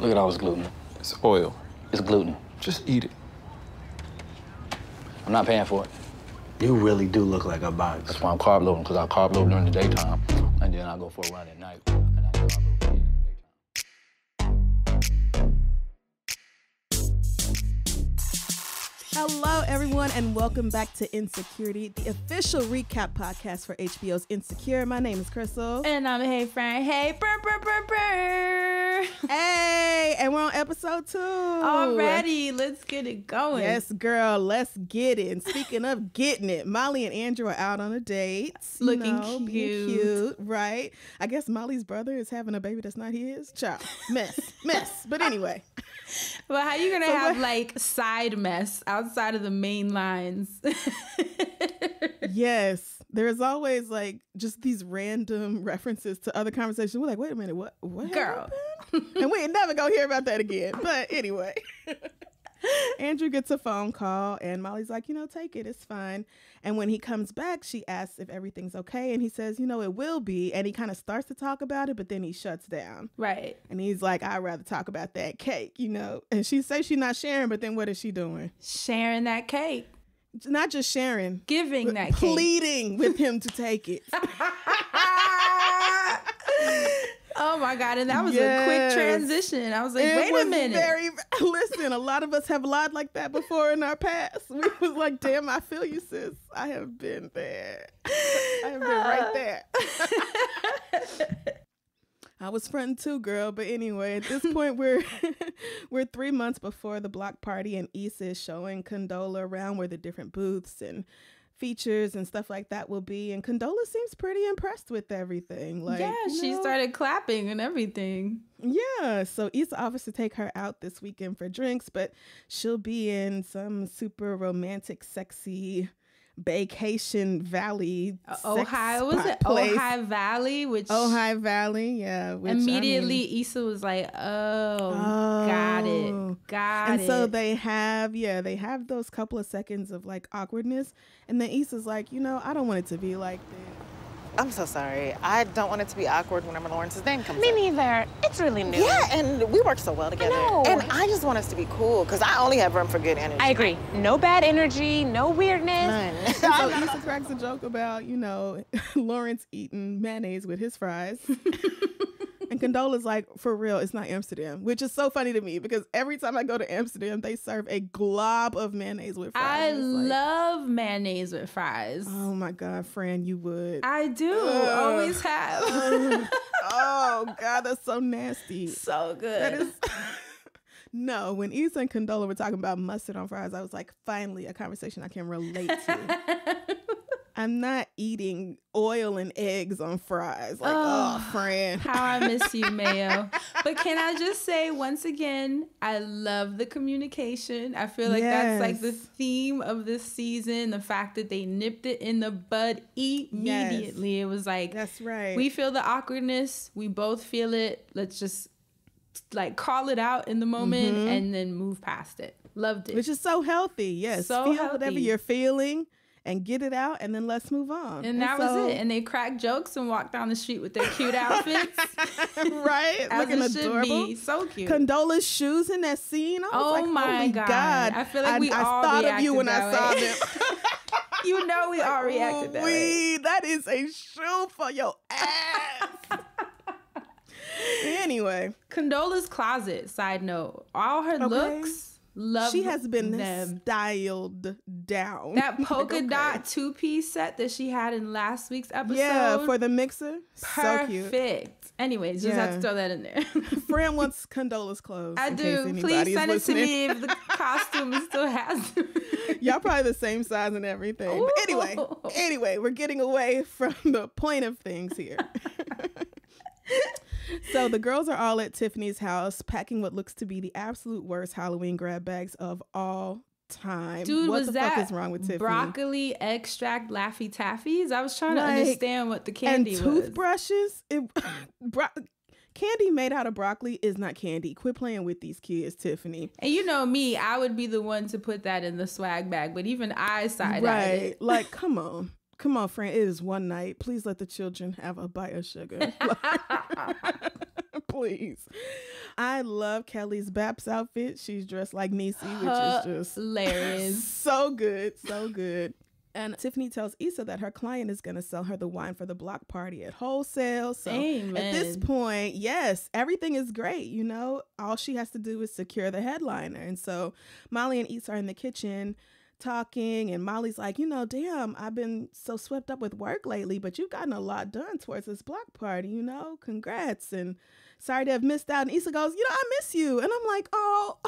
Look at all this gluten. It's oil. It's gluten. Just eat it. I'm not paying for it. You really do look like a box. That's why I'm carb loading, because I carb load during the daytime, and then I go for a run at night, and I carb load again in the daytime. Hello, everyone, and welcome back to Insecurity, the official recap podcast for HBO's Insecure. My name is Crystal. And I'm Hey Friend. Hey, brr, brr, brr, brr. Hey, and we're on episode 2. Already, let's get it going. Yes, girl, let's get it. And speaking of getting it, Molly and Andrew are out on a date. Looking being cute, right? I guess Molly's brother is having a baby that's not his. Child, mess. But anyway. Well, how you gonna have like side mess outside of the main lines? Yes, there's always like just these random references to other conversations. We're like, wait a minute, what Girl. happened? And we ain't never gonna hear about that again. But anyway, Andrew gets a phone call and Molly's like, take it, it's fine. And when he comes back, she asks if everything's okay. And he says, it will be. And he kind of starts to talk about it, but then he shuts down. Right. And he's like, I'd rather talk about that cake, And she says she's not sharing, but then what is she doing? Sharing that cake. Not just sharing. Giving that cake. Pleading with him to take it. Oh my God. And that was a quick transition. I was like, wait a minute. Listen, a lot of us have lied like that before in our past. We was like, damn, I feel you, sis. I have been there. I have been right there. I was fronting too, girl. But anyway, at this point, we're 3 months before the block party, and Issa is showing Condola around where the different booths and features and stuff like that will be. And Condola seems pretty impressed with everything. She started clapping and everything. Yeah, so Issa offers to take her out this weekend for drinks, but she'll be in some super romantic, sexy vacation valley. Ojai Valley? Ojai Valley, yeah. Immediately Issa was like, got it. And so they have those couple of seconds of like awkwardness. And then Issa's like, I don't want it to be like this. I'm so sorry. I don't want it to be awkward whenever Lawrence's name comes up. Me neither. It's really new. Yeah, and we work so well together. I know. And I just want us to be cool, because I only have room for good energy. I agree. No bad energy, no weirdness. None. So Issa cracks a joke about, Lawrence eating mayonnaise with his fries. And Condola's like, for real, it's not Amsterdam, which is so funny to me because every time I go to Amsterdam, they serve a glob of mayonnaise with fries. I love mayonnaise with fries. Oh my God, Fran, you would. I do. Always have. Oh God, that's so nasty. So good. That is. No, when Issa and Condola were talking about mustard on fries, I was like, finally, a conversation I can relate to. I'm not eating oil and eggs on fries. Like, Fran. How I miss you, Mayo. But can I just say, once again, I love the communication. I feel like that's like the theme of this season. The fact that they nipped it in the bud immediately. Yes. It was like, that's right. We feel the awkwardness. We both feel it. Let's just like call it out in the moment and then move past it. Loved it. Which is so healthy. Yes. So feel healthy. Whatever you're feeling. And get it out, and then let's move on. And that was it. And they cracked jokes and walked down the street with their cute outfits. Right? Looking adorable. Be. So cute. Condola's shoes in that scene. I was like, my God. I feel like I thought of you when I saw them. We all reacted that way. That is a shoe for your ass. Anyway. Condola's closet, side note. All her looks. She has been styled down. That polka dot 2-piece set that she had in last week's episode. Yeah, for the mixer. Perfect. So cute. Anyways, just have to throw that in there. Fran wants Condola's clothes. I do. Please send it to me if the costume still has them. Y'all probably the same size and everything. Ooh. But anyway, we're getting away from the point of things here. So the girls are all at Tiffany's house packing what looks to be the absolute worst Halloween grab bags of all time. Dude, what the fuck is wrong with Tiffany? Broccoli extract Laffy Taffies? I was trying to understand what the candy was. And toothbrushes? Candy made out of broccoli is not candy. Quit playing with these kids, Tiffany. And you know me, I would be the one to put that in the swag bag, but even I side-eyed it. Like, come on. Come on, friend. It is one night. Please let the children have a bite of sugar. Please. I love Kelly's Baps outfit. She's dressed like Niecy, which is just hilarious. So good. So good. And Tiffany tells Issa that her client is going to sell her the wine for the block party at wholesale. So Amen. At this point, yes, everything is great. You know, all she has to do is secure the headliner. And so Molly and Issa are in the kitchen talking, and Molly's like, you know, damn, I've been so swept up with work lately, but you've gotten a lot done towards this block party, you know, congrats, and sorry to have missed out. And Issa goes, you know, I miss you. And I'm like, oh,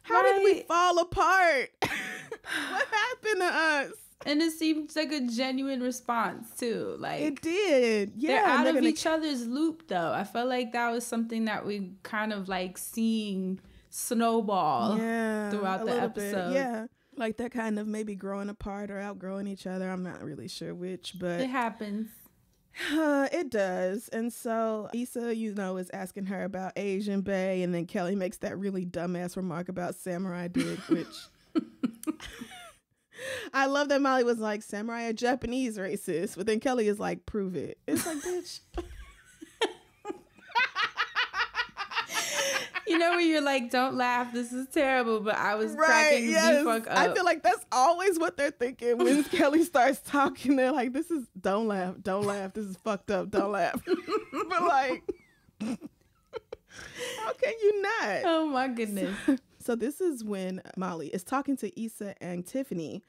how did we fall apart? What happened to us? And it seems like a genuine response too. Like it did. Yeah. They're out of each other's loop though. I felt like that was something that we kind of like seeing snowball throughout the episode. Yeah. Like they're kind of maybe growing apart or outgrowing each other. I'm not really sure which, but it happens. It does. And so Issa, you know, is asking her about Asian Bae, and then Kelly makes that really dumbass remark about Samurai Dick, which I love that Molly was like, Samurai are Japanese racist, but then Kelly is like, prove it. It's like, bitch. You know when you're like, don't laugh, this is terrible, but I was cracking the fuck up. I feel like that's always what they're thinking when Kelly starts talking. They're like, this is, don't laugh, this is fucked up, don't laugh. But like, how can you not? Oh my goodness. So this is when Molly is talking to Issa and Tiffany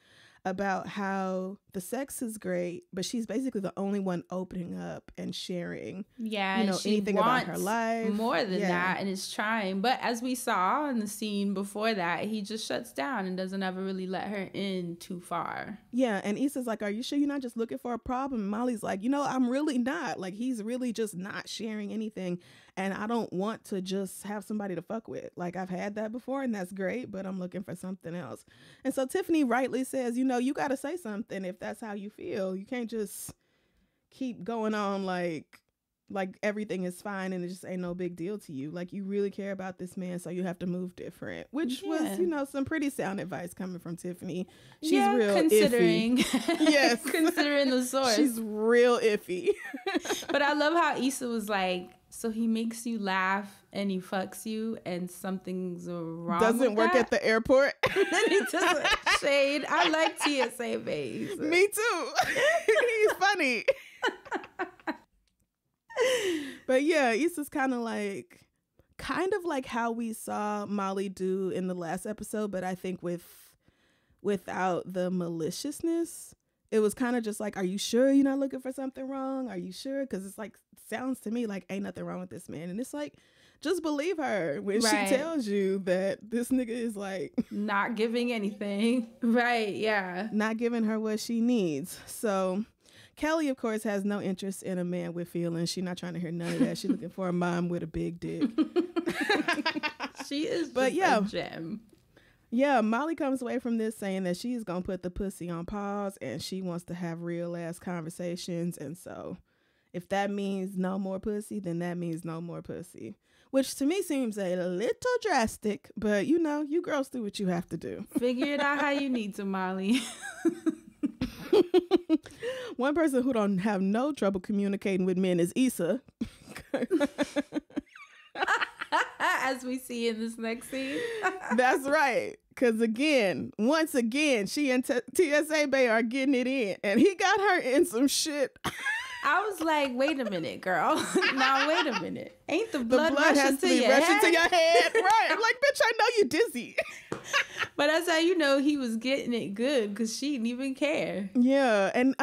about how the sex is great, but she's basically the only one opening up and sharing, you know, she anything about her life. More than that, and is trying. But as we saw in the scene before that, he just shuts down and doesn't ever really let her in too far. Yeah, and Issa's like, are you sure you're not just looking for a problem? And Molly's like, you know, I'm really not. Like, he's really just not sharing anything, and I don't want to just have somebody to fuck with. Like, I've had that before, and that's great, but I'm looking for something else. And so Tiffany rightly says, you know, you got to say something if that's how you feel. You can't just keep going on like everything is fine and it just ain't no big deal to you. Like, you really care about this man, so you have to move different, which was, you know, some pretty sound advice coming from Tiffany. She's real considering iffy. Yes. Considering the source. She's real iffy. But I love how Issa was like, so he makes you laugh and he fucks you and something's wrong Doesn't work at the airport. Then he doesn't shade. I like TSA Bae. Me too. He's funny. But yeah, Issa's kind of like how we saw Molly do in the last episode, but I think without the maliciousness. It was kind of just like, are you sure you're not looking for something wrong? Are you sure? Because it's like, sounds to me like ain't nothing wrong with this man. And it's like, just believe her when she tells you that this nigga is like not giving anything. Right. Yeah. Not giving her what she needs. So Kelly, of course, has no interest in a man with feelings. She's not trying to hear none of that. She's looking for a mom with a big dick. She is just a gem. Yeah, Molly comes away from this saying that she's going to put the pussy on pause and she wants to have real ass conversations. And so if that means no more pussy, then that means no more pussy, which to me seems a little drastic, but you know, you girls do what you have to do. Figure it out how you need to, Molly. One person who don't have no trouble communicating with men is Issa. As we see in this next scene. That's right. Because once again, she and TSA Bae are getting it in. And he got her in some shit. I was like, wait a minute, girl. Now, wait a minute. Ain't the blood has to be rushing to your head? Right. I'm like, bitch, I know you dizzy. But that's how you know he was getting it good, because she didn't even care. Yeah. And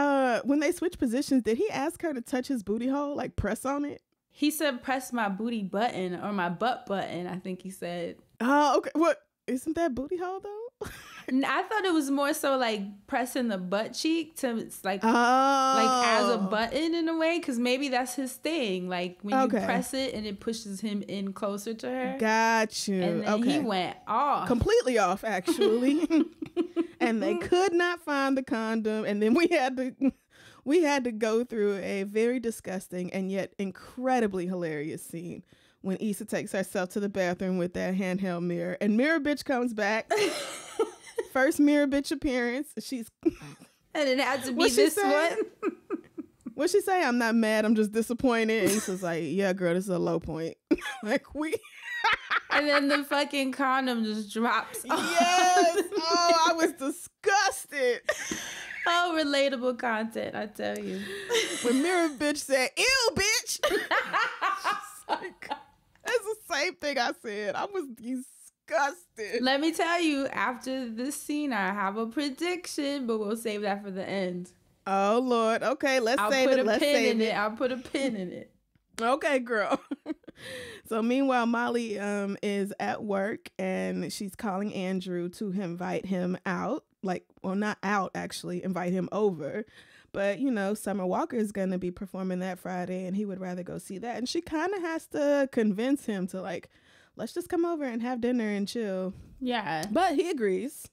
when they switched positions, did he ask her to touch his booty hole? Like, press on it? He said, press my booty button or my butt button, I think he said. Oh, okay. What? Isn't that booty hole, though? I thought it was more so like pressing the butt cheek to like as a button in a way, because maybe that's his thing. Like when you press it and it pushes him in closer to her. Got you. And then he went off. Completely off, actually. And they could not find the condom. And then we had to go through a very disgusting and yet incredibly hilarious scene when Issa takes herself to the bathroom with that handheld mirror, and Mirror Bitch comes back. First Mirror Bitch appearance. And it had to be this one. What'd she say? I'm not mad. I'm just disappointed. And Issa's like, yeah, girl, this is a low point. Like, we... And then the fucking condom just drops. Yes. Oh, I was disgusted. Oh, relatable content, I tell you. When Mirror bitch said, ew, bitch. Like, that's the same thing I said. I was disgusted. Let me tell you, after this scene, I have a prediction, but we'll save that for the end. Oh, Lord. Okay, let's save it. Let's save it. I'll put a pin in it. Okay, girl. So meanwhile, Molly is at work and she's calling Andrew to invite him out. Like, well, not out, actually, invite him over. But, you know, Summer Walker is going to be performing that Friday and he would rather go see that. And she kind of has to convince him to, like, let's just come over and have dinner and chill. Yeah. But he agrees.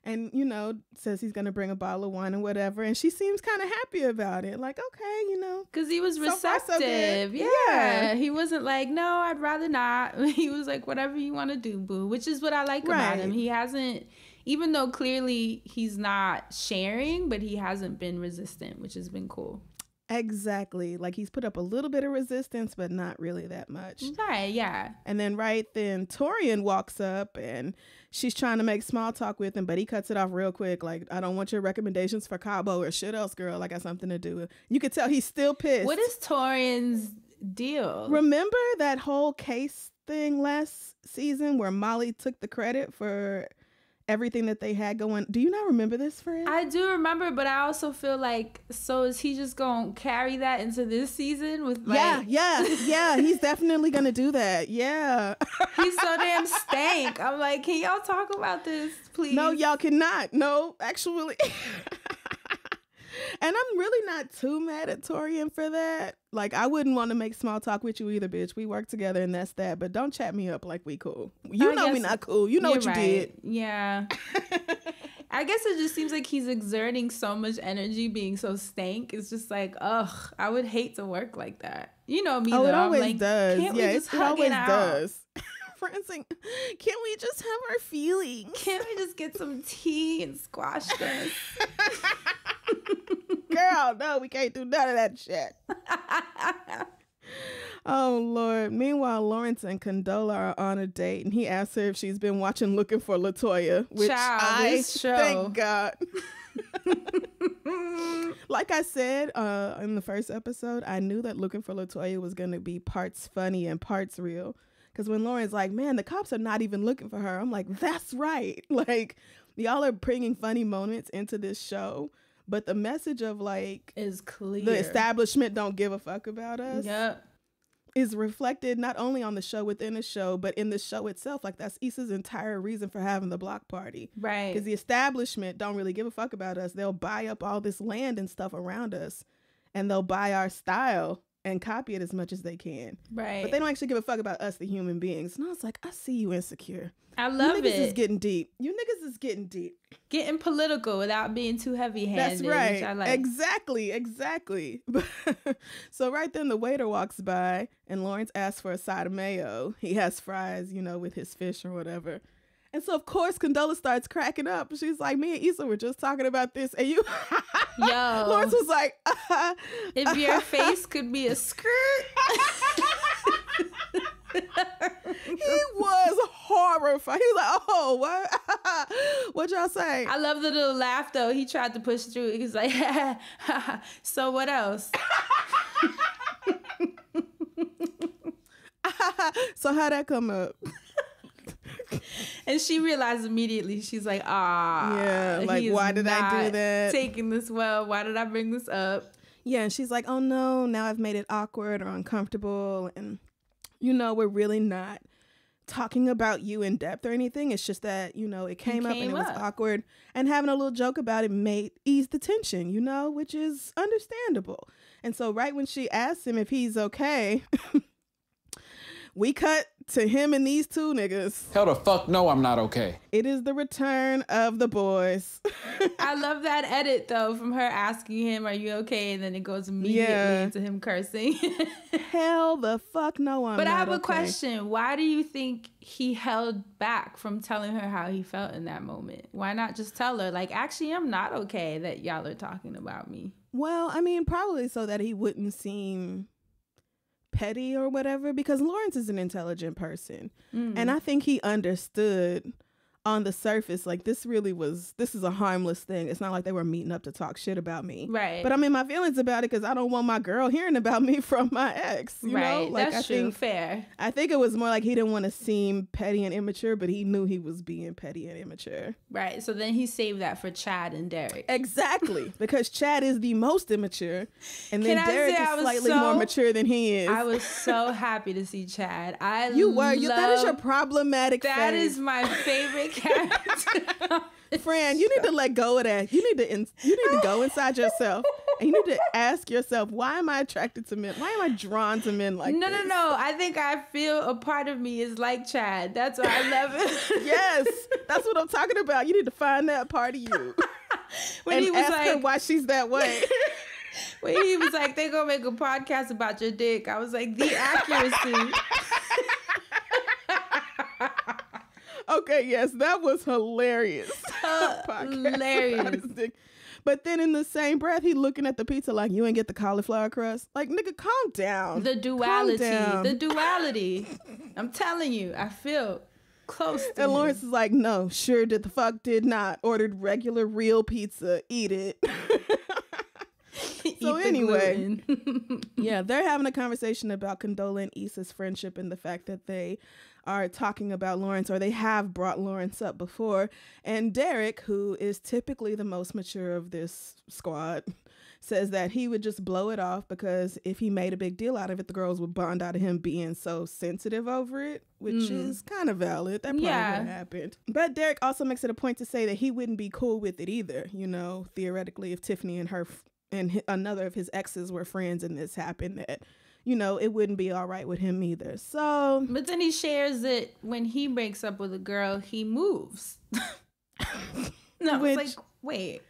And, you know, says he's going to bring a bottle of wine and whatever. And she seems kind of happy about it. Like, okay, you know. Because he was receptive. So far, so good. Yeah. He wasn't like, no, I'd rather not. He was like, whatever you want to do, boo. Which is what I like about him. He hasn't, even though clearly he's not sharing, but he hasn't been resistant, which has been cool. Exactly. Like, he's put up a little bit of resistance, but not really that much. Right, yeah. And then then Torian walks up and she's trying to make small talk with him, but he cuts it off real quick. Like, I don't want your recommendations for Cabo or shit else, girl. I got something to do. You could tell he's still pissed. What is Torian's deal? Remember that whole case thing last season where Molly took the credit for everything that they had going? Do you not remember this, Fred? I do remember, but I also feel like, so is he just gonna carry that into this season with like... Yeah, he's definitely gonna do that. Yeah. He's so damn stank. I'm like, can y'all talk about this, please? No, y'all cannot. No, actually. And I'm really not too mad at Torian for that. Like, I wouldn't want to make small talk with you either, bitch. We work together and that's that. But don't chat me up like we cool. You know we not cool. You know what you did. Yeah. I guess it just seems like he's exerting so much energy being so stank. It's just like, ugh, I would hate to work like that. You know me, though. It always like, does. Can't we just it hug always it out? does. Francine, can't we just have our feelings? Can't we just get some tea and squash this? Girl, no, we can't do none of that shit. Oh, Lord. Meanwhile, Lawrence and Condola are on a date, and he asks her if she's been watching Looking for LaToya, which thank God. Like I said in the first episode, I knew that Looking for LaToya was going to be parts funny and parts real. Because when Lauren's like, man, the cops are not even looking for her, I'm like, that's right. Like, y'all are bringing funny moments into this show. But the message of, like, is clear. The establishment don't give a fuck about us. Yep. Is reflected not only on the show within the show, but in the show itself. Like, that's Issa's entire reason for having the block party. Right. Because the establishment don't really give a fuck about us. They'll buy up all this land and stuff around us. And they'll buy our style and copy it as much as they can. Right. But they don't actually give a fuck about us, the human beings. And I was like, I see you, Insecure. I love you it. You niggas is getting deep. You niggas is getting deep. Getting political without being too heavy-handed. That's right. Which I like. Exactly. So right then the waiter walks by and Lawrence asks for a side of mayo. He has fries, you know, with his fish or whatever. And so, of course, Condola starts cracking up. She's like, me and Issa were just talking about this. And you... Yo. Lawrence was like... if your face could be a skirt... He was horrified. He was like, oh, what? What y'all say? I love the little laugh, though. He tried to push through. He was like, so what else? So how'd that come up? And she realized immediately, she's like, yeah, like, why did I do that? Taking this well, why did I bring this up? Yeah, and she's like, oh no, now I've made it awkward or uncomfortable. And, you know, we're really not talking about you in depth or anything. It's just that, you know, it came up and it was awkward. And having a little joke about it eased the tension, you know, which is understandable. And so right when she asked him if he's okay, we cut to him and these two niggas. Hell the fuck no, I'm not okay. It is the return of the boys. I love that edit, though, from her asking him, are you okay? And then it goes immediately into him cursing. Hell the fuck no, I'm not okay. But I have a question. Why do you think he held back from telling her how he felt in that moment? Why not just tell her, like, actually, I'm not okay that y'all are talking about me? Well, I mean, probably so that he wouldn't seem petty or whatever, because Lawrence is an intelligent person. And I think he understood on the surface, like, this is a harmless thing. It's not like they were meeting up to talk shit about me. Right. But I'm in my feelings about it because I don't want my girl hearing about me from my ex. You know? Like, That's true. Fair. I think it was more like he didn't want to seem petty and immature, but he knew he was being petty and immature. Right. So then he saved that for Chad and Derek. Exactly. Because Chad is the most immature. And then Can I Derek say is I was slightly so- more mature than he is. I was so happy to see Chad. That is your problematic That phase. is my favorite character. Fran, you need to let go of that. You need to go inside yourself and you need to ask yourself, why am I attracted to men? Why am I drawn to men like this? No. I think I feel a part of me is like Chad. That's why I love it. Yes, that's what I'm talking about. You need to find that part of you. When and he was ask her like, why she's that way. when he was like, they gonna make a podcast about your dick. I was like, the accuracy. Okay, yes, that was hilarious. Hilarious. But then in the same breath, he looking at the pizza like, you ain't get the cauliflower crust. Like, nigga, calm down. The duality. Calm down. The duality. I'm telling you, I feel close to And him. Lawrence is like, no, sure did not. Ordered regular real pizza. Eat it. So anyway, yeah, they're having a conversation about Condola and Issa's friendship and the fact that they are talking about Lawrence, or they have brought Lawrence up before. And Derek, who is typically the most mature of this squad, says that he would just blow it off because if he made a big deal out of it, the girls would bond out of him being so sensitive over it, which is kind of valid. That probably would have happened. But Derek also makes it a point to say that he wouldn't be cool with it either. You know, theoretically, if Tiffany and her and another of his exes were friends and this happened, that, you know, it wouldn't be all right with him either. So, but then he shares that when he breaks up with a girl, he moves. No, it's like, wait.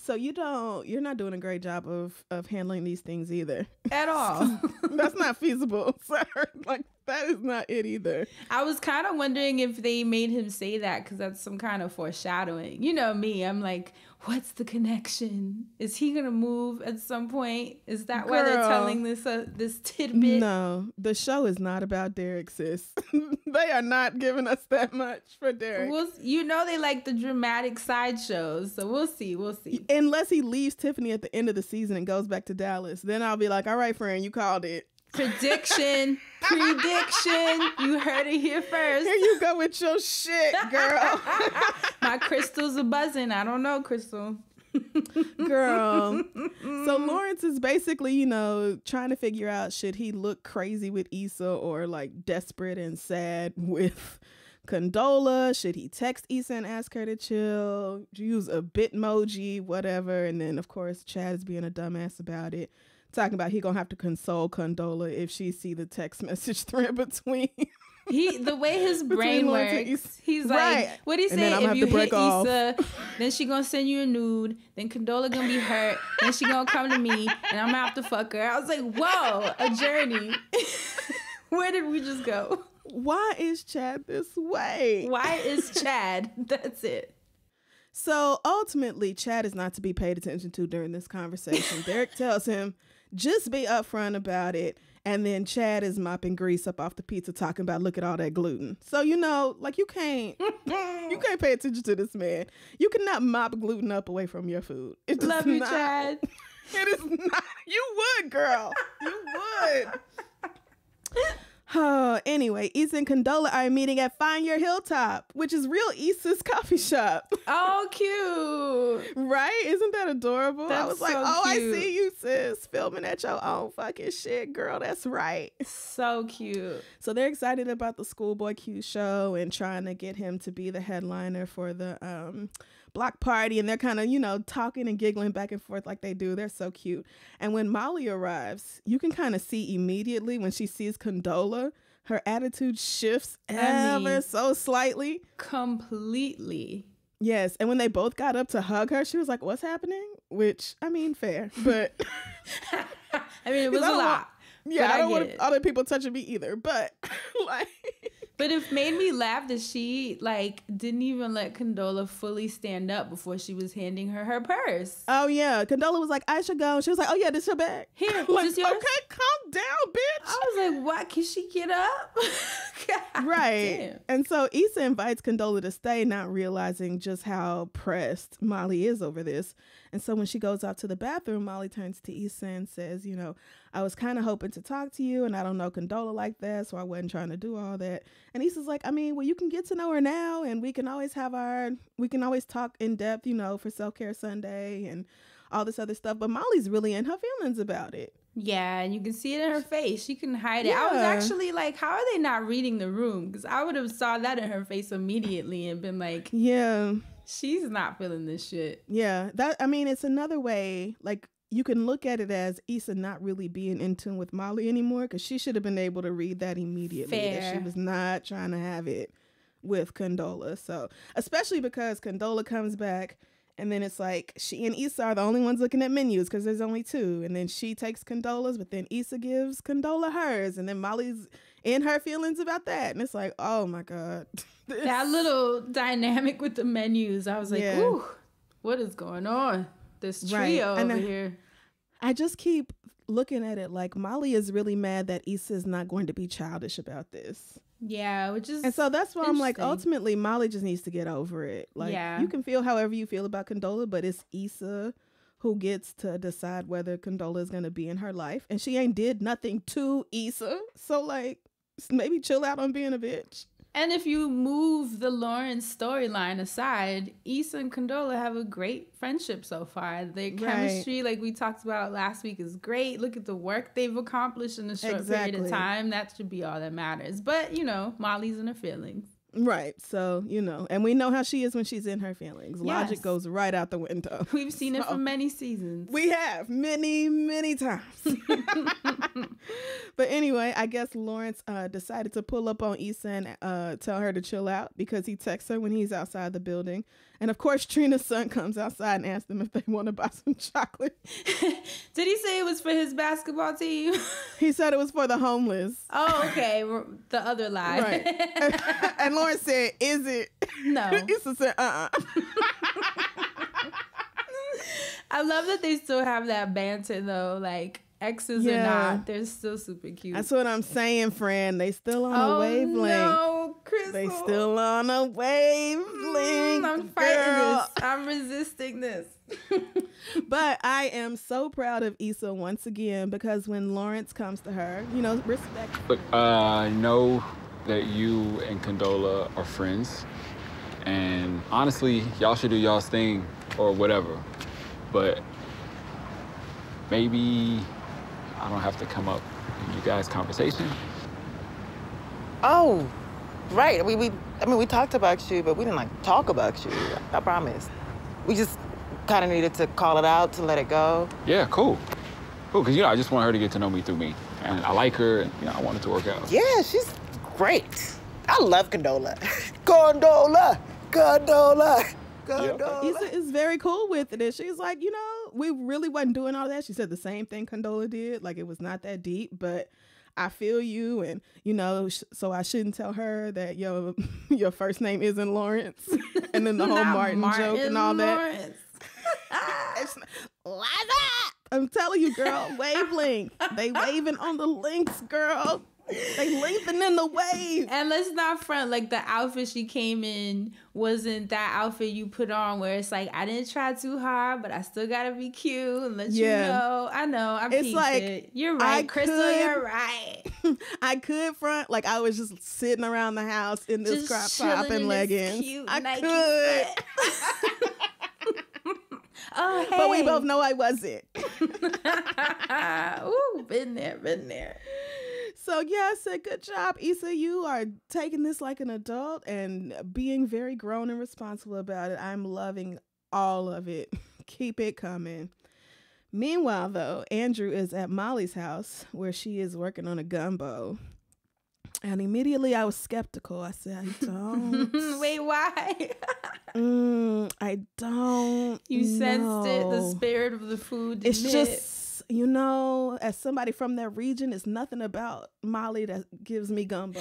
So you're not doing a great job of handling these things either. At all. That's not feasible, sir. Like, that is not it either. I was kind of wondering if they made him say that because that's some kind of foreshadowing. You know me, I'm like, what's the connection? Is he gonna move at some point? Is that why they're telling this tidbit? No, the show is not about Derek, sis. They are not giving us that much for Derek. You know they like the dramatic sideshows, so we'll see. Unless he leaves Tiffany at the end of the season and goes back to Dallas, then I'll be like, all right, friend, you called it. Prediction. You heard it here first. Here you go with your shit, girl. My crystals are buzzing. I don't know, Crystal. Girl. So Lawrence is basically, you know, trying to figure out, should he look crazy with Issa or like desperate and sad with Condola? Should he text Issa and ask her to chill? Use a bitmoji, whatever. And then, of course, Chad is being a dumbass about it, talking about he gonna have to console Condola if she see the text message thread between the way his brain works, he's right. like, what do you say? If you hit Issa, then she gonna send you a nude, then Condola gonna be hurt, then she gonna come to me and I'm gonna have to fuck her. I was like, whoa, a journey. Where did we just go? Why is Chad this way? Why is Chad? That's it. So ultimately, Chad is not to be paid attention to during this conversation. Derek tells him, just be upfront about it. And then Chad is mopping grease up off the pizza, talking about, look at all that gluten. So, you know, like you can't pay attention to this man. You cannot mop gluten up away from your food. Love you, Chad. It is not. You would, girl. You would. Anyway, Issa and Condola are meeting at Find Your Hilltop, which is real Issa's coffee shop. Oh, cute. Right? Isn't that adorable? That's I was like, so oh, cute. I see you, sis, filming at your own fucking shit, girl. That's right. So cute. So they're excited about the Schoolboy Q show and trying to get him to be the headliner for the block party. And they're kind of, you know, talking and giggling back and forth like they do. They're so cute. And when Molly arrives, you can kind of see immediately when she sees Condola, her attitude shifts ever so slightly. Completely. Yes. And when they both got up to hug her, she was like, what's happening? Which, I mean, fair. But I mean, it was a lot. I don't want other people touching me either. But like, But it made me laugh that she like didn't even let Condola fully stand up before she was handing her purse. Oh yeah, Condola was like, I should go. She was like, oh yeah, this your bag. Here, like, this yours? Okay, calm down, bitch. I was like, what? Can she get up? God right. damn. And so Issa invites Condola to stay, not realizing just how pressed Molly is over this. And so when she goes out to the bathroom, Molly turns to Issa and says, you know, I was kind of hoping to talk to you, and I don't know Condola like that, so I wasn't trying to do all that. And Issa's like, I mean, well, you can get to know her now, and we can always talk in depth, you know, for Self-Care Sunday and all this other stuff. But Molly's really in her feelings about it. Yeah, and you can see it in her face. She couldn't hide it. Yeah. I was actually like, how are they not reading the room? Because I would have saw that in her face immediately and been like, yeah, she's not feeling this shit. Yeah, it's another way, like, you can look at it as Issa not really being in tune with Molly anymore, because she should have been able to read that immediately. Fair. That she was not trying to have it with Condola. So, especially because Condola comes back, and then it's like she and Issa are the only ones looking at menus because there's only two. And then she takes Condola's, but then Issa gives Condola hers. And then Molly's in her feelings about that. And it's like, oh my God. That little dynamic with the menus, I was like, ooh, what is going on? This trio over here. I just keep looking at it like Molly is really mad that Issa is not going to be childish about this. Yeah, which is, and so that's why I'm like, ultimately, Molly just needs to get over it. Like, you can feel however you feel about Condola, but it's Issa who gets to decide whether Condola is going to be in her life, and she ain't did nothing to Issa. So like, maybe chill out on being a bitch. And if you move the Lawrence storyline aside, Issa and Condola have a great friendship so far. Their chemistry, like we talked about last week, is great. Look at the work they've accomplished in a short period of time. That should be all that matters. But, you know, Molly's in her feelings. Right. So, you know, and we know how she is when she's in her feelings. Logic goes right out the window. We've seen it for many seasons. We have many, many times. But anyway, I guess Lawrence decided to pull up on Issa and tell her to chill out because he texts her when he's outside the building. And of course, Trina's son comes outside and asks them if they want to buy some chocolate. Did he say it was for his basketball team? He said it was for the homeless. Oh, okay. The other lie. Right. And Lawrence said, is it? No. Issa said, I love that they still have that banter, though. Like, exes or not, they're still super cute. That's what I'm saying, friend. They still on a wavelength. No, Crystal. They still on a wavelength. I'm fighting this. I'm resisting this. But I am so proud of Issa once again, because when Lawrence comes to her, you know, respect. Look, I know that you and Condola are friends, and honestly, y'all should do y'all's thing or whatever. But maybe I don't have to come up in you guys' conversation. Oh, right. We talked about you, but we didn't like talk about you. I promise. We just kind of needed to call it out to let it go. Yeah, cool. Cool, because, you know, I just want her to get to know me through me. And I like her, and, you know, I want it to work out. Yeah, she's great. I love Condola. Condola! Issa is very cool with it. And she's like, you know, we really wasn't doing all that. She said the same thing Condola did. Like, it was not that deep, but I feel you. And, you know, so I shouldn't tell her that your first name isn't Lawrence. And then the whole Martin joke and all Lawrence. that. I'm telling you, girl, wavelength. They waving on the links, girl. They lengthening the wave. And let's not front, like, the outfit she came in wasn't that outfit you put on where it's like, I didn't try too hard, but I still gotta be cute and let you know. I know, I peeped like, it. You're right, Crystal, you're right. I could front, like, I was just sitting around the house in this crop top and leggings. I could. Oh, hey. But we both know I wasn't. Ooh, been there. So yeah, I said, good job, Issa. You are taking this like an adult and being very grown and responsible about it. I'm loving all of it. Keep it coming. Meanwhile, though, Andrew is at Molly's house where she is working on a gumbo. And immediately I was skeptical. I said, I don't. Wait, why? I don't. You sensed it, the spirit of the food. It's just, you know, as somebody from that region, it's nothing about Molly that gives me gumbo.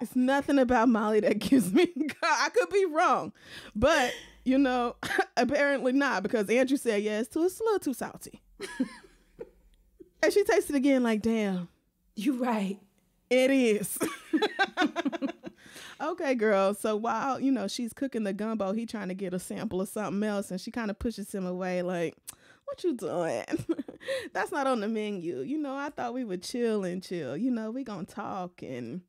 It's nothing about Molly that gives me I could be wrong. But, you know, apparently not, because Andrew said, yeah, it's a little too salty. And she tasted it again like, damn. You right. It is. Okay, girl. So while, you know, she's cooking the gumbo, he trying to get a sample of something else, and she kind of pushes him away like, what you doing? That's not on the menu. You know, I thought we would chill. You know, we gonna talk and,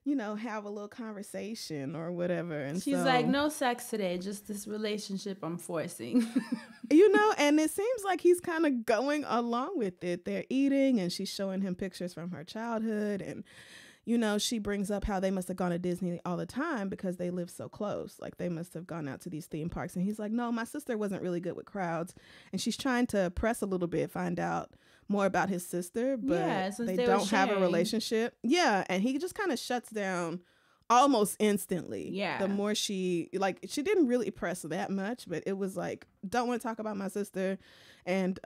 you know, have a little conversation or whatever. And she's like, no sex today, just this relationship I'm forcing. You know, and it seems like he's kind of going along with it. They're eating and she's showing him pictures from her childhood. And, you know, she brings up how they must have gone to Disney all the time because they live so close. Like, they must have gone out to these theme parks. And he's like, no, my sister wasn't really good with crowds. And she's trying to press a little bit, find out more about his sister, but they don't have a relationship. Yeah, and he just kind of shuts down almost instantly. Yeah. The more she didn't really press that much, but it was like, don't want to talk about my sister, and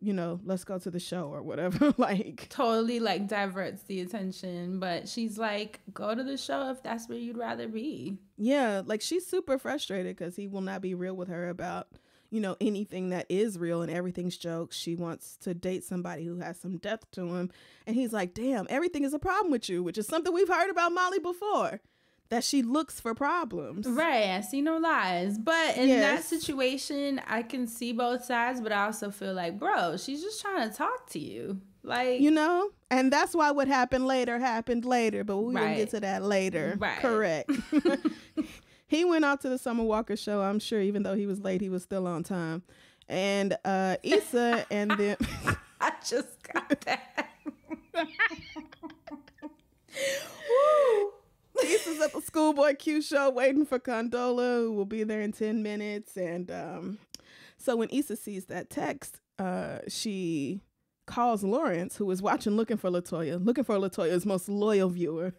you know, let's go to the show or whatever. Like, totally like diverts the attention, but she's like, go to the show if that's where you'd rather be. Yeah, like she's super frustrated because he will not be real with her about, you know, anything that is real, and everything's jokes. She wants to date somebody who has some depth to him. And he's like, damn, everything is a problem with you, which is something we've heard about Molly before, that she looks for problems. Right. I see no lies. But in that situation, I can see both sides, but I also feel like, bro, she's just trying to talk to you. Like, you know, and that's why what happened later, but we will get to that later. Right. Correct. He went out to the Summer Walker show, I'm sure, even though he was late, he was still on time. And Issa and then... I just got that. Woo! Issa's at the Schoolboy Q show waiting for Condola, who will be there in 10 minutes. And so when Issa sees that text, she calls Lawrence, who is watching looking for Latoya's most loyal viewer.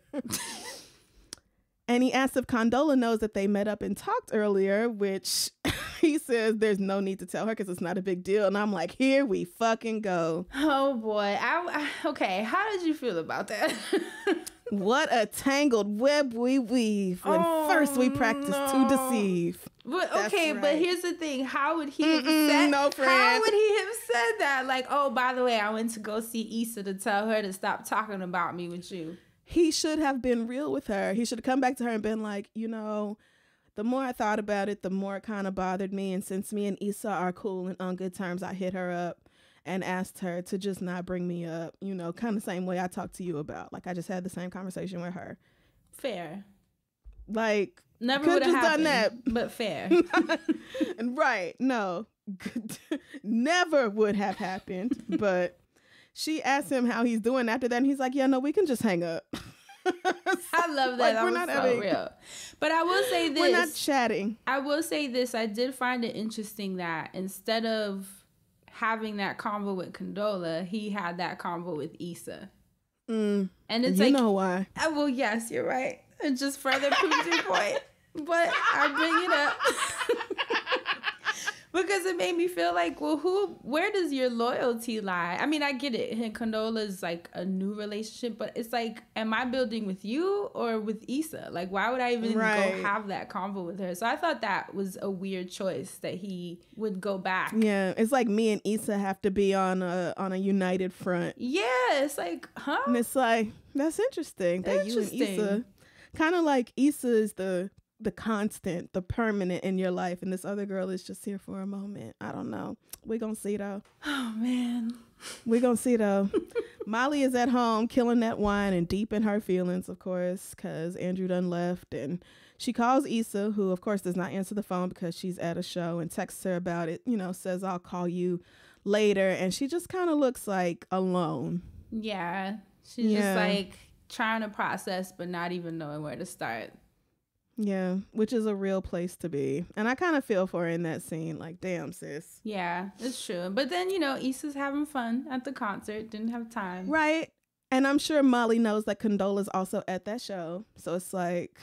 And he asks if Condola knows that they met up and talked earlier, which he says there's no need to tell her because it's not a big deal. And I'm like, here we fucking go. Oh, boy. Okay, how did you feel about that? What a tangled web we weave when first we practice to deceive. But okay, but here's the thing. How would he have said How would he have said that? Like, oh, by the way, I went to go see Issa to tell her to stop talking about me with you. He should have been real with her. He should have come back to her and been like, you know, the more I thought about it, the more it kind of bothered me. And since me and Issa are cool and on good terms, I hit her up and asked her to just not bring me up, you know, kind of the same way I talked to you about. Like, I just had the same conversation with her. Fair. Like, never would have done that, but fair. And right, no, never would have happened. But she asked him how he's doing after that, and he's like, yeah, no, we can just hang up. I love that. Like, that was so real. But I will say this. We're not chatting. I will say this. I did find it interesting that instead of having that convo with Condola, he had that convo with Issa. And it's you know why. Well, yes, you're right. It just further proves your point. But I bring it up because it made me feel like, well, where does your loyalty lie? I mean, I get it. Condola is like a new relationship, but it's like, am I building with you or with Issa? Like, why would I even go have that convo with her? So I thought that was a weird choice that he would go back. Yeah, it's like me and Issa have to be on a united front. Yeah, it's like, huh? And it's like, that's interesting that you and Issa, kind of like Issa is the constant, the permanent in your life, and this other girl is just here for a moment. I don't know. We're gonna see though. Oh man, we're gonna see though. Molly is at home killing that wine and deep in her feelings, of course, because Andrew done left, and she calls Issa, who of course does not answer the phone because she's at a show, and texts her about it, you know, says I'll call you later, and she just kind of looks like alone. Yeah, she's just like trying to process but not even knowing where to start. Yeah, which is a real place to be. And I kind of feel for her in that scene. Like, damn, sis. Yeah, it's true. But then, you know, Issa's having fun at the concert. Didn't have time. Right. And I'm sure Molly knows that Condola's also at that show. So it's like...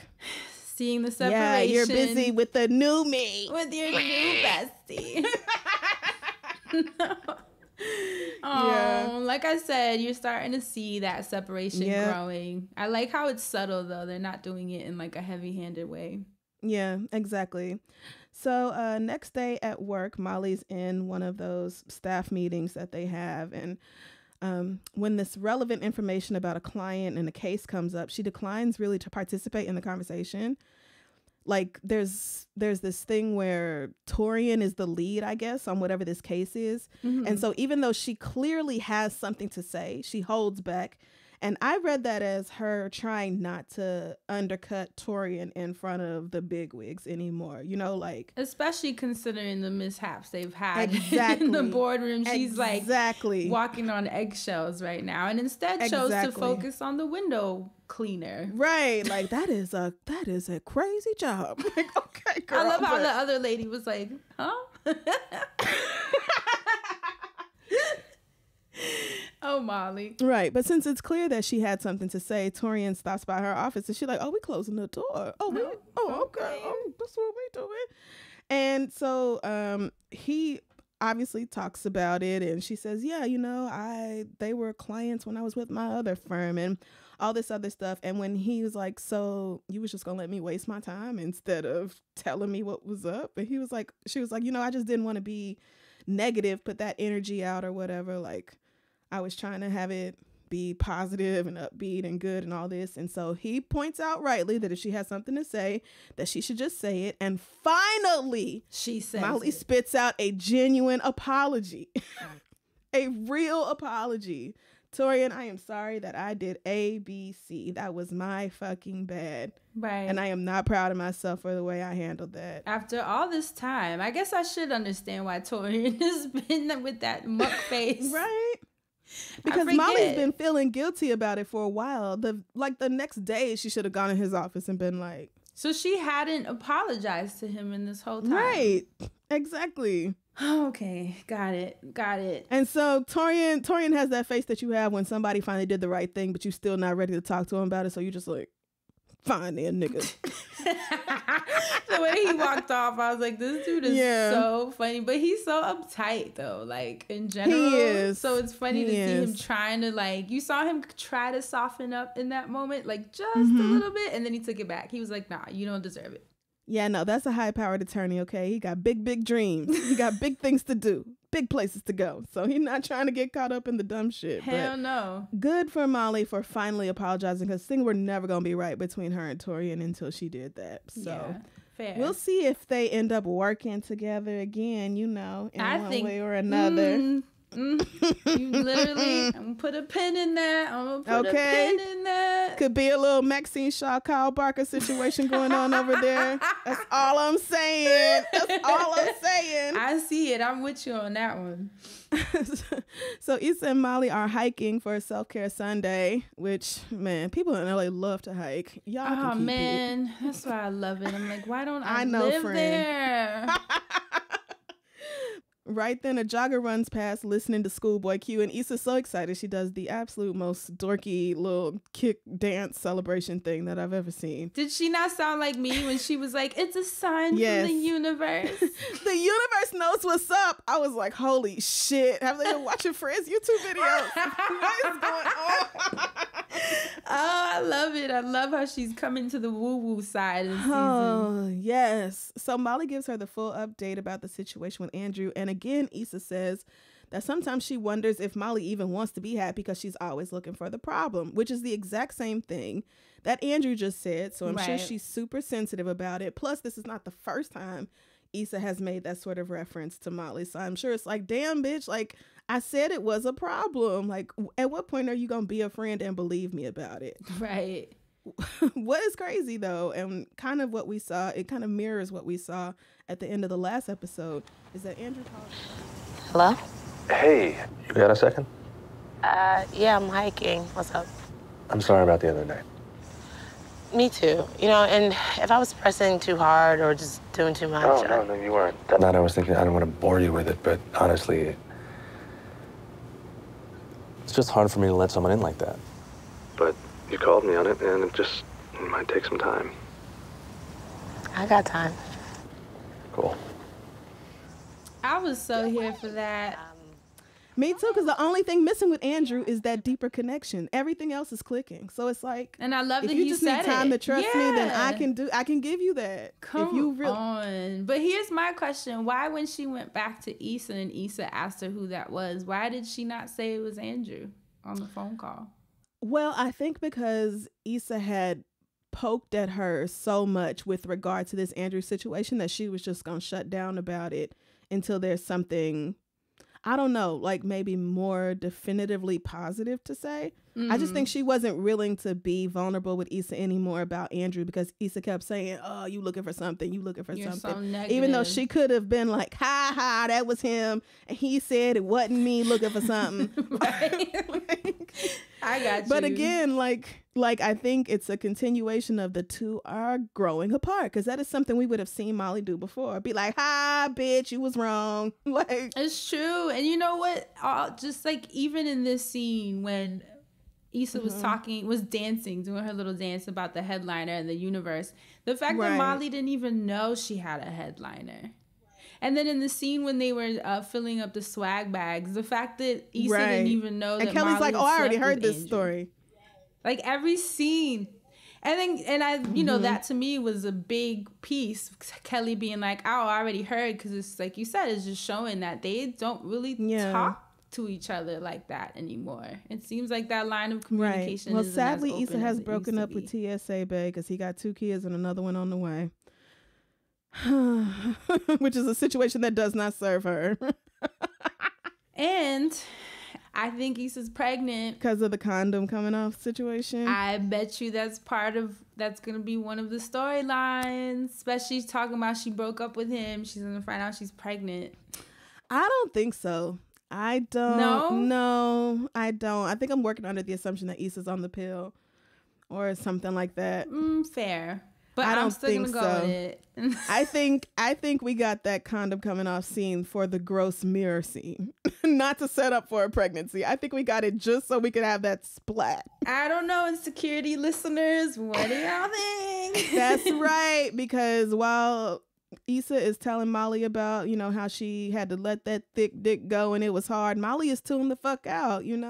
seeing the separation. Yeah, you're busy with the new me. With your new bestie. Oh, like I said, you're starting to see that separation growing. I like how it's subtle, though. They're not doing it in like a heavy-handed way. Yeah, exactly. So next day at work, Molly's in one of those staff meetings that they have. And when this relevant information about a client and a case comes up, she declines really to participate in the conversation. Like there's this thing where Torian is the lead, I guess, on whatever this case is. Mm-hmm. And so even though she clearly has something to say, she holds back. And I read that as her trying not to undercut Torian in front of the bigwigs anymore. You know, like... Especially considering the mishaps they've had in the boardroom. She's like walking on eggshells right now. And instead chose to focus on the window cleaner. Right. Like, that is a crazy job. Like, okay, girl. I love how the other lady was like, huh? Oh, Molly. Right. But since it's clear that she had something to say, Torian stops by her office and she's like, oh, we closing the door. Oh, okay. Oh, that's what we doing. And so he obviously talks about it and she says, yeah, you know, they were clients when I was with my other firm and all this other stuff. And when he was like, so you was just gonna let me waste my time instead of telling me what was up? And she was like, you know, I just didn't want to be negative, put that energy out or whatever. Like, I was trying to have it be positive and upbeat and good and all this. And so he points out rightly that if she has something to say, that she should just say it. And finally, Molly spits out a genuine apology, a real apology. Torian, I am sorry that I did A, B, C. That was my fucking bad. Right. And I am not proud of myself for the way I handled that. After all this time, I guess I should understand why Torian has been with that muck face. Right. Because Molly's been feeling guilty about it for a while. The next day, she should have gone in his office and been like... So she hadn't apologized to him in this whole time. Right. Exactly. Okay. Got it. And so Torian has that face that you have when somebody finally did the right thing, but you're still not ready to talk to him about it. So you just like, fine then, nigga. The way he walked off, I was like, this dude is so funny. But he's so uptight, though, like, in general. He is. So it's funny to see him trying to, like, you saw him try to soften up in that moment, like, just a little bit. And then he took it back. He was like, nah, you don't deserve it. Yeah, no, that's a high-powered attorney, okay? He got big dreams. He got big things to do, big places to go. So he's not trying to get caught up in the dumb shit. Hell no. Good for Molly for finally apologizing, because things were never going to be right between her and Torian until she did that. So yeah, fair. We'll see if they end up working together again, you know, in one way or another. You literally, I'm gonna put a pin in that. Could be a little Maxine Shaw, Kyle Barker situation going on over there. That's all I'm saying. I see it. I'm with you on that one. So Issa and Molly are hiking for a self-care Sunday, which, man, people in LA love to hike. Y'all can keep it. That's why I love it. I'm like, why don't I live there? Right then, a jogger runs past listening to Schoolboy Q, and Issa's so excited she does the absolute most dorky little kick dance celebration thing that I've ever seen. Did she not sound like me when she was like, it's a sign from the universe? The universe knows what's up. I was like, holy shit. Have they been watching Fred's YouTube videos? What is going on? Oh, I love it. I love how she's coming to the woo-woo side of the season. Oh, yes. So Molly gives her the full update about the situation with Andrew. And again, Issa says that sometimes she wonders if Molly even wants to be happy because she's always looking for the problem, which is the exact same thing that Andrew just said. So I'm sure she's super sensitive about it. Plus, this is not the first time Issa has made that sort of reference to Molly. So I'm sure it's like, damn, bitch, like, I said it was a problem. Like, at what point are you going to be a friend and believe me about it? Right. What is crazy, though, and kind of what we saw, it kind of mirrors what we saw at the end of the last episode, is that Andrew called. Hello? Hey, you got a second? Yeah, I'm hiking. What's up? I'm sorry about the other night. Me too. You know, and if I was pressing too hard or just doing too much. No, you weren't. That night I was thinking I don't want to bore you with it, but honestly, it's just hard for me to let someone in like that. But you called me on it, and it might take some time. I got time. Cool. I was so here for that. Me too, because the only thing missing with Andrew is that deeper connection. Everything else is clicking. So it's like, and I love if that you he just said need time it. to trust me, then I can give you that. Come if you really on. But here's my question. Why, when she went back to Issa and Issa asked her who that was, why did she not say it was Andrew on the phone call? Well, I think because Issa had poked at her so much with regard to this Andrew situation that she was just going to shut down about it until there's something, I don't know, like maybe more definitively positive to say. I just think she wasn't willing to be vulnerable with Issa anymore about Andrew because Issa kept saying, oh, you looking for something, you looking for You're something. so negative. Even though she could have been like, ha ha, that was him. And he said it wasn't me looking for something. I got you. But again, like I think it's a continuation of the two are growing apart because that is something we would have seen Molly do before. Be like, hi, bitch, you was wrong. Like, it's true. And you know what? Just like even in this scene when Issa was dancing, doing her little dance about the headliner and the universe. The fact that Molly didn't even know she had a headliner. And then in the scene when they were filling up the swag bags, the fact that Issa didn't even know that Kelly's Molly like, oh, I already slept heard with this Andrew. story. Like every scene. That to me was a big piece. Kelly being like, oh, I already heard, because it's like you said, it's just showing that they don't really talk to each other like that anymore. It seems like that line of communication. Well, isn't sadly, as Issa open has as it broken used up to with be. TSA Bay because he got 2 kids and another one on the way. Which is a situation that does not serve her. And I think Issa's pregnant because of the condom coming off situation. I bet you that's going to be one of the storylines, especially talking about she broke up with him. She's going to find out she's pregnant. I don't think so. I don't. No, I don't. I think I'm working under the assumption that Issa's on the pill or something like that. Fair. But I don't I'm still think going to go with it. I think we got that condom coming off scene for the gross mirror scene, not to set up for a pregnancy. I think we got it just so we could have that splat. I don't know, Insecurity listeners. What do y'all think? That's right, because while Issa is telling Molly about, how she had to let that thick dick go and it was hard, Molly is tuned the fuck out, tuned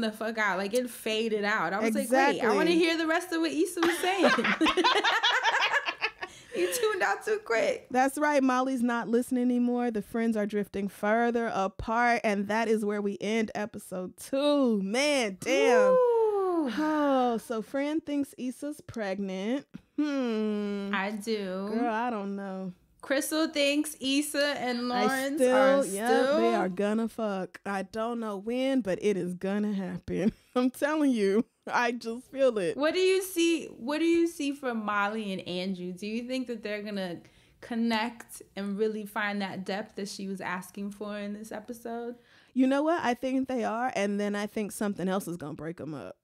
the fuck out. Like, it faded out. I was like, wait, I want to hear the rest of what Issa was saying. You tuned out too quick. That's right. Molly's not listening anymore. The friends are drifting further apart, and that is where we end episode 2. Man, damn. Ooh. Oh, so friend thinks Issa's pregnant. I do. Girl, I don't know. Crystal thinks Issa and Lawrence are still. They are gonna fuck. I don't know when, but it is gonna happen. I'm telling you. I just feel it. What do you see from Molly and Andrew? Do you think that they're gonna connect and really find that depth that she was asking for in this episode? You know what? I think they are, and then I think something else is gonna break them up.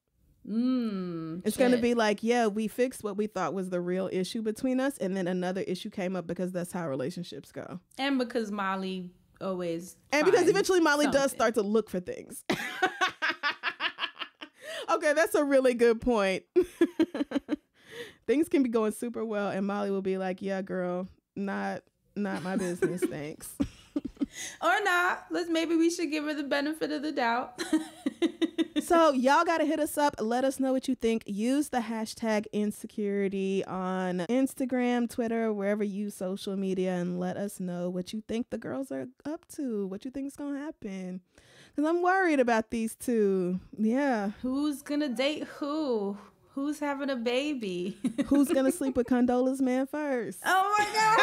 It's going to be like, yeah, we fixed what we thought was the real issue between us, and then another issue came up because that's how relationships go. And because Molly always because eventually Molly does start to look for things. Okay, that's a really good point. Things can be going super well, and Molly will be like, yeah, girl, not my business, thanks. Or not. Maybe we should give her the benefit of the doubt. So y'all got to hit us up. Let us know what you think. Use the hashtag Insecurity on Instagram, Twitter, wherever you use social media, and let us know what you think the girls are up to, what you think is going to happen. Because I'm worried about these two. Yeah. Who's going to date who? Who's having a baby? Who's going to sleep with Condola's man first? Oh, my God.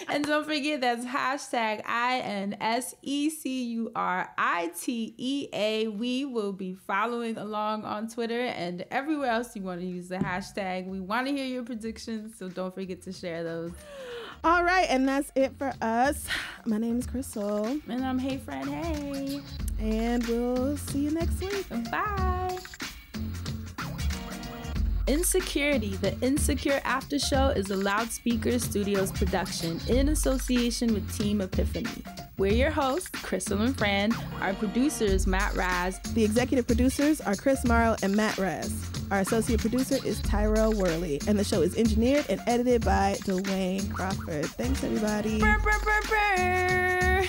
And don't forget, that's hashtag INSECURITEA. We will be following along on Twitter and everywhere else you want to use the hashtag. We want to hear your predictions, so don't forget to share those. All right, and that's it for us. My name is Crystal. And I'm Hey Friend Hey. And we'll see you next week. Bye. Insecurity, the Insecure After Show, is a Loudspeaker Studios production in association with Team Epiphany. We're your hosts, Crystal and Fran. Our producers, Matt Raz. The executive producers are Chris Morrow and Matt Raz. Our associate producer is Tyrell Worley, and the show is engineered and edited by Dwayne Crawford. Thanks, everybody. Brr, brr, brr, brr.